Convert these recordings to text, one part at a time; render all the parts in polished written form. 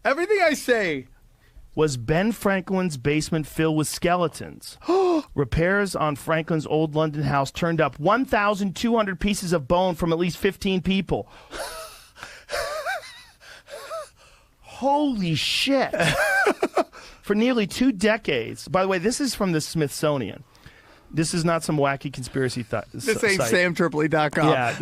Everything I say. Was Ben Franklin's basement filled with skeletons? Repairs on Franklin's old London house turned up 1,200 pieces of bone from at least 15 people. Holy shit. For nearly 2 decades. By the way, this is from the Smithsonian. This is not some wacky conspiracy This ain't site. SamTripoli.com. Yeah.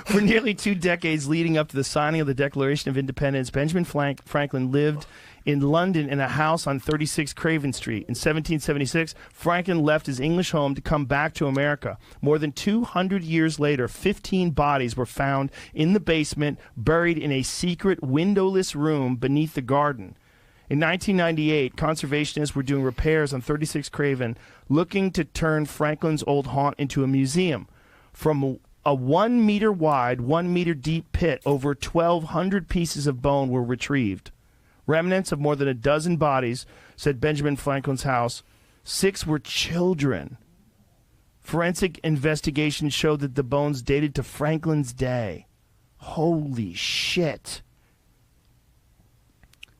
For nearly 2 decades leading up to the signing of the Declaration of Independence, Benjamin Franklin lived in London in a house on 36 Craven Street. In 1776, Franklin left his English home to come back to America. More than 200 years later, 15 bodies were found in the basement, buried in a secret windowless room beneath the garden. In 1998, conservationists were doing repairs on 36 Craven, looking to turn Franklin's old haunt into a museum. From a 1 meter wide, 1 meter deep pit, over 1,200 pieces of bone were retrieved. Remnants of more than a dozen bodies, said Benjamin Franklin's house. 6 were children. Forensic investigations showed that the bones dated to Franklin's day. Holy shit.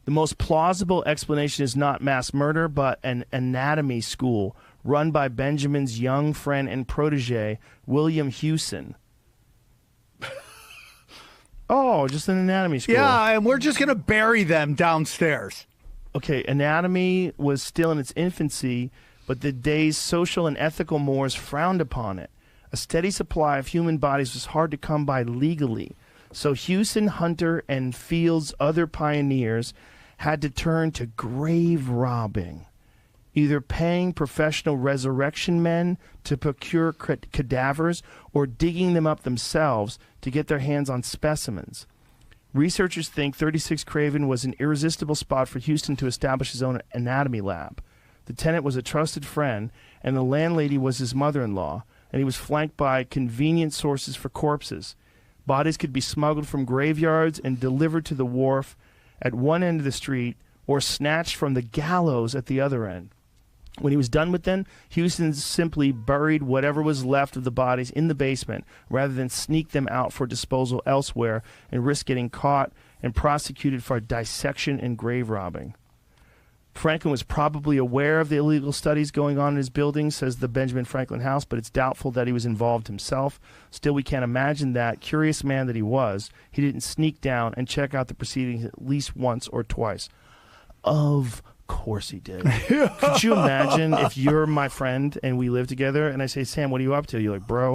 The most plausible explanation is not mass murder, but an anatomy school run by Benjamin's young friend and protege, William Hewson. Oh, just an anatomy school. Yeah, and we're just going to bury them downstairs. Okay, anatomy was still in its infancy, but the day's social and ethical mores frowned upon it. A steady supply of human bodies was hard to come by legally. So Hewson, Hunter, and Field's other pioneers had to turn to grave robbing, either paying professional resurrection men to procure cadavers or digging them up themselves to get their hands on specimens. Researchers think 36 Craven was an irresistible spot for Houston to establish his own anatomy lab. The tenant was a trusted friend, and the landlady was his mother-in-law, and he was flanked by convenient sources for corpses. Bodies could be smuggled from graveyards and delivered to the wharf at one end of the street or snatched from the gallows at the other end. When he was done with them, Houston simply buried whatever was left of the bodies in the basement rather than sneak them out for disposal elsewhere and risk getting caught and prosecuted for dissection and grave robbing. Franklin was probably aware of the illegal studies going on in his building, says the Benjamin Franklin House, but it's doubtful that he was involved himself. Still, we can't imagine that, curious man that he was, he didn't sneak down and check out the proceedings at least once or twice. Of course he did. Could you imagine if you're my friend and we live together and I say, Sam, what are you up to? You're like, bro.